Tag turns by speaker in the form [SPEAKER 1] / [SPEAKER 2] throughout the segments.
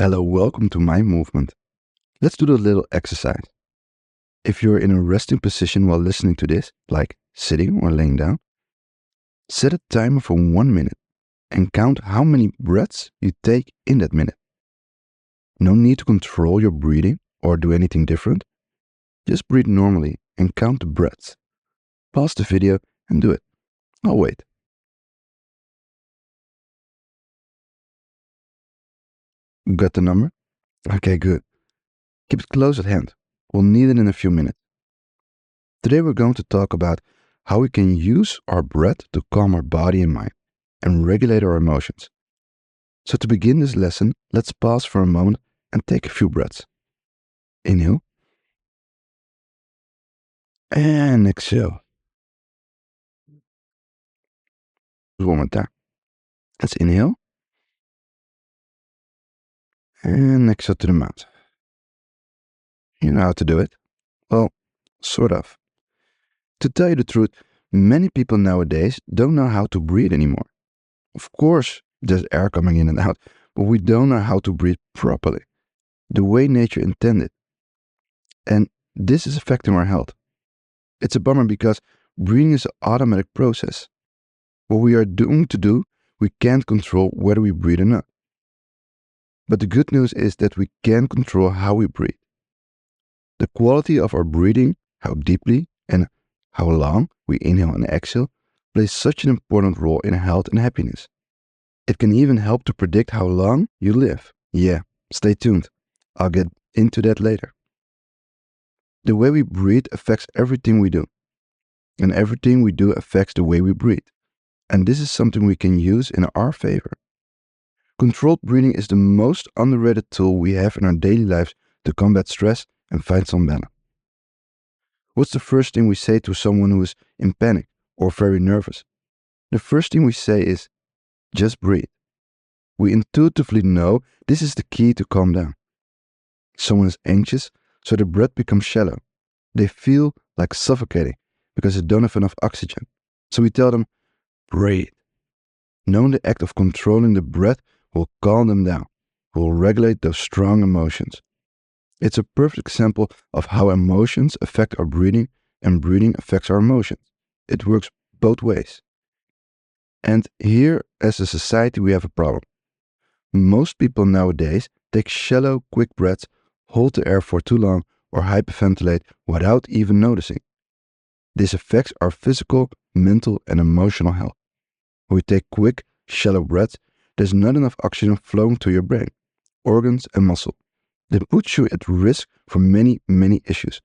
[SPEAKER 1] Hello, welcome to my movement. Let's do the little exercise. If you're in a resting position while listening to this, like sitting or laying down, set a timer for 1 minute and count how many breaths you take in that minute. No need to control your breathing or do anything different. Just breathe normally and count the breaths. Pause the video and do it. I'll wait. Got the number? Okay, good. Keep it close at hand. We'll need it in a few minutes. Today we're going to talk about how we can use our breath to calm our body and mind and regulate our emotions. So to begin this lesson, let's pause for a moment and take a few breaths. Inhale and exhale. One more time. Let's inhale and exhale to the mouth. You know how to do it? Well, sort of. To tell you the truth, many people nowadays don't know how to breathe anymore. Of course, there's air coming in and out, but we don't know how to breathe properly, the way nature intended. And this is affecting our health. It's a bummer because breathing is an automatic process. What we are doomed to do, we can't control whether we breathe or not. But the good news is that we can control how we breathe. The quality of our breathing, how deeply and how long we inhale and exhale, plays such an important role in health and happiness. It can even help to predict how long you live. Yeah, stay tuned. I'll get into that later. The way we breathe affects everything we do. And everything we do affects the way we breathe. And this is something we can use in our favor. Controlled breathing is the most underrated tool we have in our daily lives to combat stress and find some balance. What's the first thing we say to someone who is in panic or very nervous? The first thing we say is, just breathe. We intuitively know this is the key to calm down. Someone is anxious, so their breath becomes shallow. They feel like suffocating because they don't have enough oxygen. So we tell them, breathe. Knowing the act of controlling the breath will calm them down, will regulate those strong emotions. It's a perfect example of how emotions affect our breathing and breathing affects our emotions. It works both ways. And here, as a society, we have a problem. Most people nowadays take shallow, quick breaths, hold the air for too long, or hyperventilate without even noticing. This affects our physical, mental, and emotional health. When we take quick, shallow breaths, there's not enough oxygen flowing to your brain, organs, and muscle. That puts you at risk for many, many issues.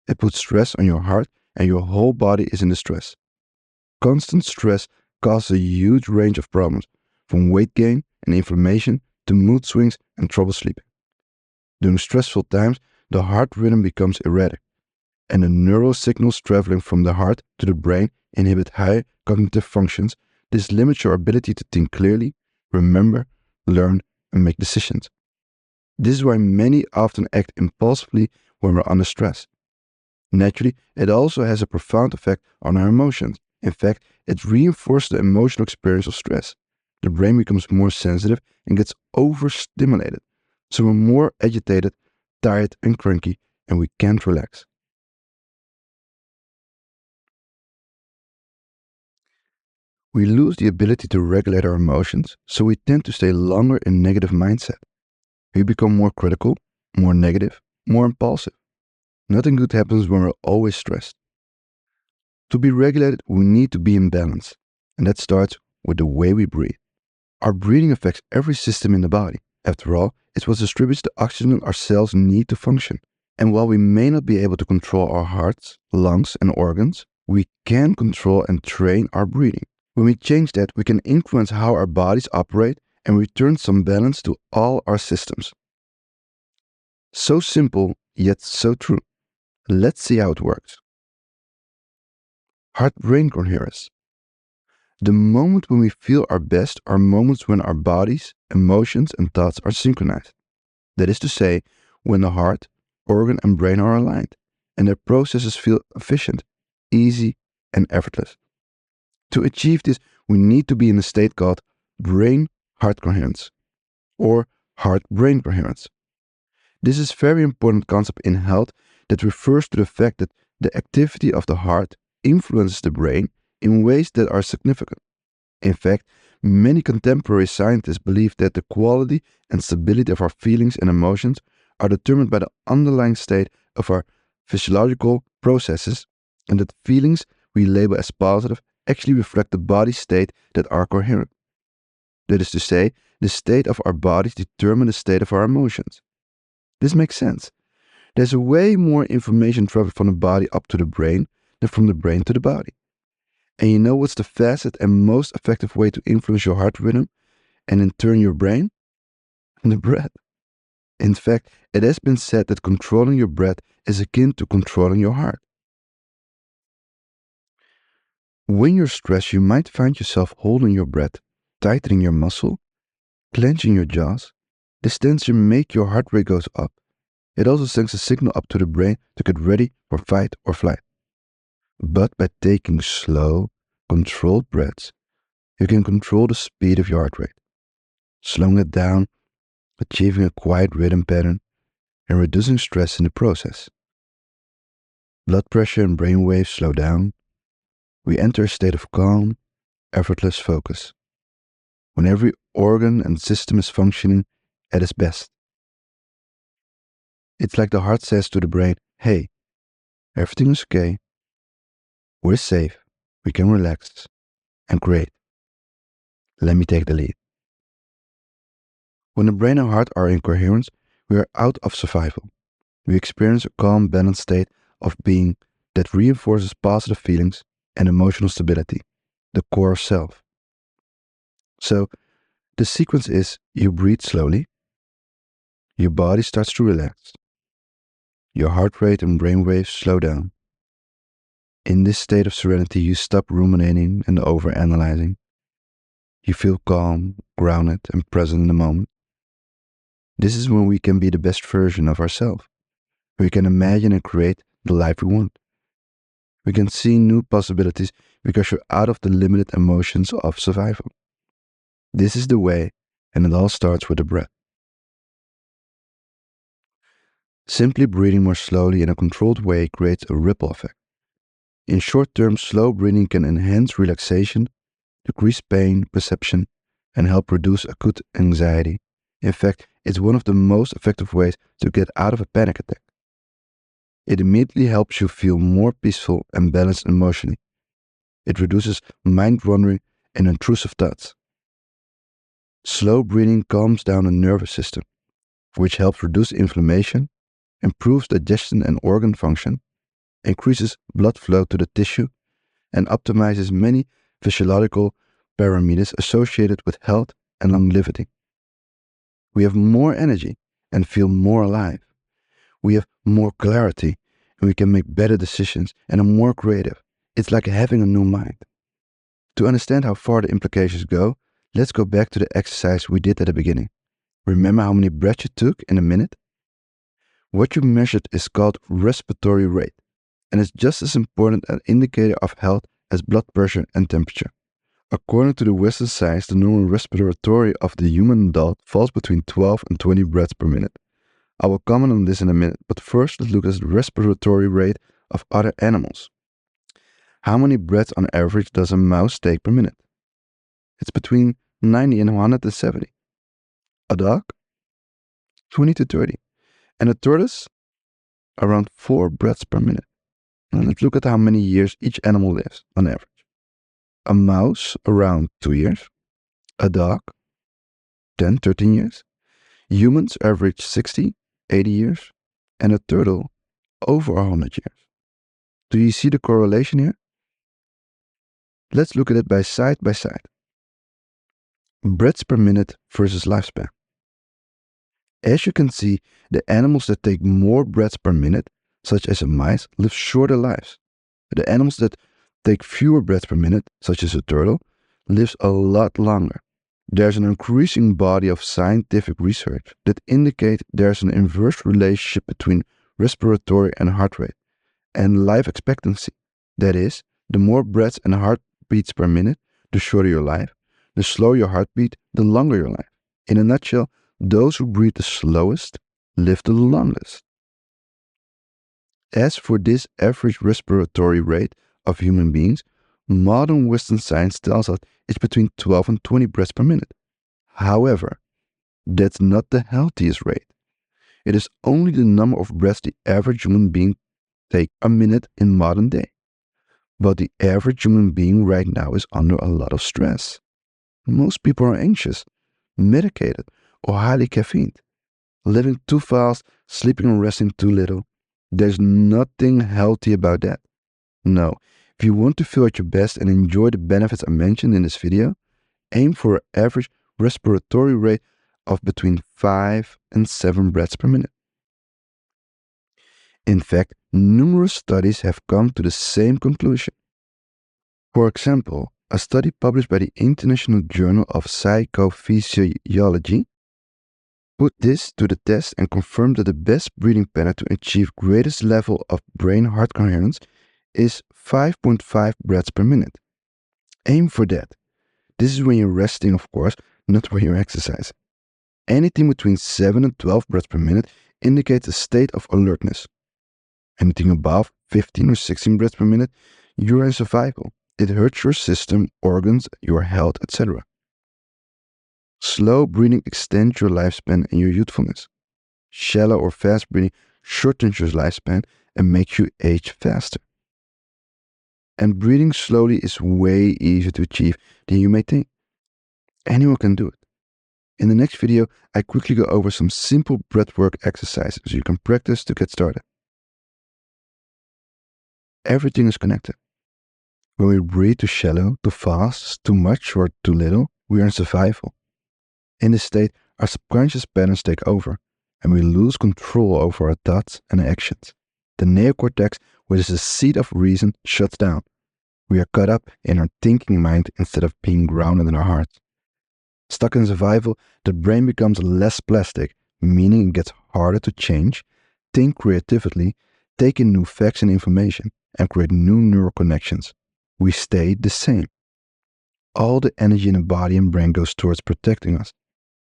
[SPEAKER 1] It puts stress on your heart, and your whole body is in distress. Constant stress causes a huge range of problems, from weight gain and inflammation to mood swings and trouble sleeping. During stressful times, the heart rhythm becomes erratic, and the neural signals traveling from the heart to the brain inhibit high cognitive functions. This limits your ability to think clearly, remember, learn, and make decisions. This is why many often act impulsively when we're under stress. Naturally, it also has a profound effect on our emotions. In fact, it reinforces the emotional experience of stress. The brain becomes more sensitive and gets overstimulated, so we're more agitated, tired, and cranky, and we can't relax. We lose the ability to regulate our emotions, so we tend to stay longer in negative mindset. We become more critical, more negative, more impulsive. Nothing good happens when we're always stressed. To be regulated, we need to be in balance, and that starts with the way we breathe. Our breathing affects every system in the body. After all, it's what distributes the oxygen our cells need to function. And while we may not be able to control our hearts, lungs, and organs, we can control and train our breathing. When we change that, we can influence how our bodies operate and return some balance to all our systems. So simple, yet so true. Let's see how it works. Heart-brain coherence. The moment when we feel our best are moments when our bodies, emotions, and thoughts are synchronized. That is to say, when the heart, organ, and brain are aligned, and their processes feel efficient, easy, and effortless. To achieve this, we need to be in a state called brain-heart coherence, or heart-brain coherence. This is a very important concept in health that refers to the fact that the activity of the heart influences the brain in ways that are significant. In fact, many contemporary scientists believe that the quality and stability of our feelings and emotions are determined by the underlying state of our physiological processes, and that feelings we label as positive actually reflect the body state that are coherent. That is to say, the state of our bodies determine the state of our emotions. This makes sense. There's way more information traveling from the body up to the brain than from the brain to the body. And you know what's the fastest and most effective way to influence your heart rhythm and in turn your brain? The breath. In fact, it has been said that controlling your breath is akin to controlling your heart. When you're stressed, you might find yourself holding your breath, tightening your muscle, clenching your jaws. This tension makes your heart rate goes up. It also sends a signal up to the brain to get ready for fight or flight. But by taking slow, controlled breaths, you can control the speed of your heart rate, slowing it down, achieving a quiet rhythm pattern, and reducing stress in the process. Blood pressure and brain waves slow down. We enter a state of calm, effortless focus, when every organ and system is functioning at its best. It's like the heart says to the brain, hey, everything is okay, we're safe, we can relax, and great. Let me take the lead. When the brain and heart are in coherence, we are out of survival. We experience a calm, balanced state of being that reinforces positive feelings and emotional stability, the core of self. So, the sequence is you breathe slowly, your body starts to relax, your heart rate and brain waves slow down. In this state of serenity, you stop ruminating and overanalyzing. You feel calm, grounded, and present in the moment. This is when we can be the best version of ourselves. We can imagine and create the life we want. We can see new possibilities because you're out of the limited emotions of survival. This is the way, and it all starts with the breath. Simply breathing more slowly in a controlled way creates a ripple effect. In short term, slow breathing can enhance relaxation, decrease pain perception, and help reduce acute anxiety. In fact, it's one of the most effective ways to get out of a panic attack. It immediately helps you feel more peaceful and balanced emotionally. It reduces mind wandering and intrusive thoughts. Slow breathing calms down the nervous system, which helps reduce inflammation, improves digestion and organ function, increases blood flow to the tissue, and optimizes many physiological parameters associated with health and longevity. We have more energy and feel more alive. We have more clarity and we can make better decisions and are more creative. It's like having a new mind. To understand how far the implications go, let's go back to the exercise we did at the beginning. Remember how many breaths you took in a minute? What you measured is called respiratory rate, and it's just as important an indicator of health as blood pressure and temperature. According to the Western science, the normal respiratory of the human adult falls between 12 and 20 breaths per minute. I will comment on this in a minute, but first let's look at the respiratory rate of other animals. How many breaths on average does a mouse take per minute? It's between 90 and 170. A dog? 20 to 30. And a tortoise? Around 4 breaths per minute. Now let's look at how many years each animal lives on average. A mouse, around 2 years. A dog, 10, 13 years. Humans average 60, 80 years. And a turtle, over 100 years. Do you see the correlation here? Let's look at it by side. Breaths per minute versus lifespan. As you can see, the animals that take more breaths per minute, such as a mice, live shorter lives. The animals that take fewer breaths per minute, such as a turtle, lives a lot longer. There's an increasing body of scientific research that indicate there's an inverse relationship between respiratory and heart rate and life expectancy. That is, the more breaths and heartbeats per minute, the shorter your life. The slower your heartbeat, the longer your life. In a nutshell, those who breathe the slowest live the longest. As for this average respiratory rate of human beings, modern Western science tells us it's between 12 and 20 breaths per minute. However, that's not the healthiest rate. It is only the number of breaths the average human being takes a minute in modern day. But the average human being right now is under a lot of stress. Most people are anxious, medicated, or highly caffeined, living too fast, sleeping and resting too little. There's nothing healthy about that. No, if you want to feel at your best and enjoy the benefits I mentioned in this video, aim for an average respiratory rate of between 5 and 7 breaths per minute. In fact, numerous studies have come to the same conclusion. For example, a study published by the International Journal of Psychophysiology put this to the test and confirmed that the best breathing pattern to achieve greatest level of brain-heart coherence is 5.5 breaths per minute. Aim for that. This is when you're resting, of course, not when you're exercising. Anything between 7 and 12 breaths per minute indicates a state of alertness. Anything above 15 or 16 breaths per minute, you're in survival. It hurts your system, organs, your health, etc. Slow breathing extends your lifespan and your youthfulness. Shallow or fast breathing shortens your lifespan and makes you age faster. And breathing slowly is way easier to achieve than you may think. Anyone can do it. In the next video, I quickly go over some simple breathwork exercises you can practice to get started. Everything is connected. When we breathe too shallow, too fast, too much, or too little, we are in survival. In this state, our subconscious patterns take over, and we lose control over our thoughts and actions. The neocortex, which is the seat of reason, shuts down. We are caught up in our thinking mind instead of being grounded in our hearts. Stuck in survival, the brain becomes less plastic, meaning it gets harder to change, think creatively, take in new facts and information, and create new neural connections. We stay the same. All the energy in the body and brain goes towards protecting us.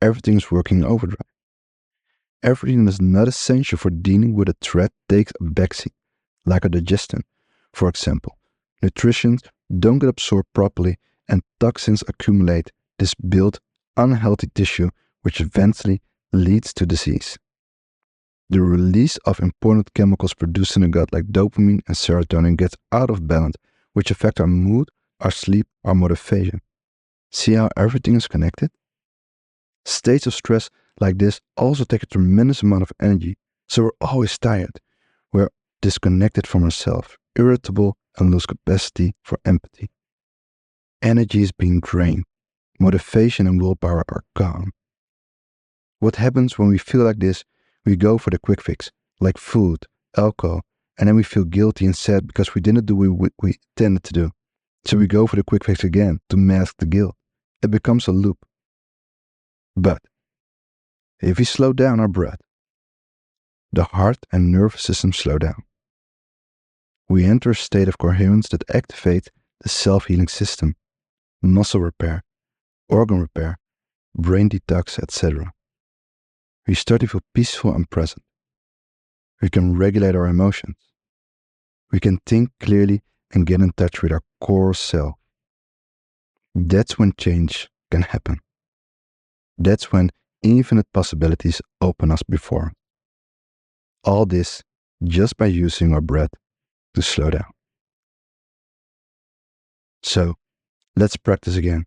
[SPEAKER 1] Everything is working in overdrive. Everything that is not essential for dealing with a threat takes a backseat, like a digestion. For example, nutrients don't get absorbed properly and toxins accumulate. This builds unhealthy tissue, which eventually leads to disease. The release of important chemicals produced in the gut like dopamine and serotonin gets out of balance, which affect our mood, our sleep, our motivation. See how everything is connected? States of stress like this also take a tremendous amount of energy, so we're always tired. We're disconnected from ourselves, irritable, and lose capacity for empathy. Energy is being drained. Motivation and willpower are gone. What happens when we feel like this? We go for the quick fix, like food, alcohol, and then we feel guilty and sad because we didn't do what we intended to do. So we go for the quick fix again to mask the guilt. It becomes a loop. But if we slow down our breath, the heart and nervous system slow down. We enter a state of coherence that activates the self-healing system, muscle repair, organ repair, brain detox, etc. We start to feel peaceful and present. We can regulate our emotions. We can think clearly and get in touch with our core self. That's when change can happen. That's when infinite possibilities open us before. All this just by using our breath to slow down. So, let's practice again.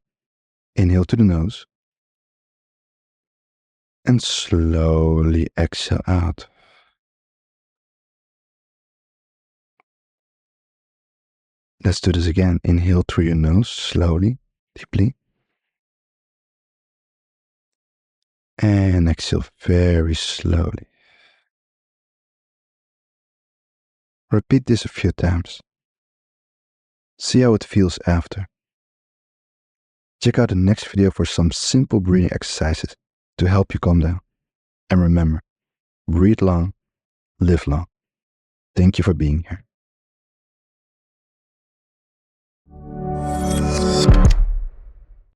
[SPEAKER 1] Inhale to the nose and slowly exhale out. Let's do this again. Inhale through your nose, slowly, deeply. And exhale very slowly. Repeat this a few times. See how it feels after. Check out the next video for some simple breathing exercises to help you calm down. And remember, breathe long, live long. Thank you for being here.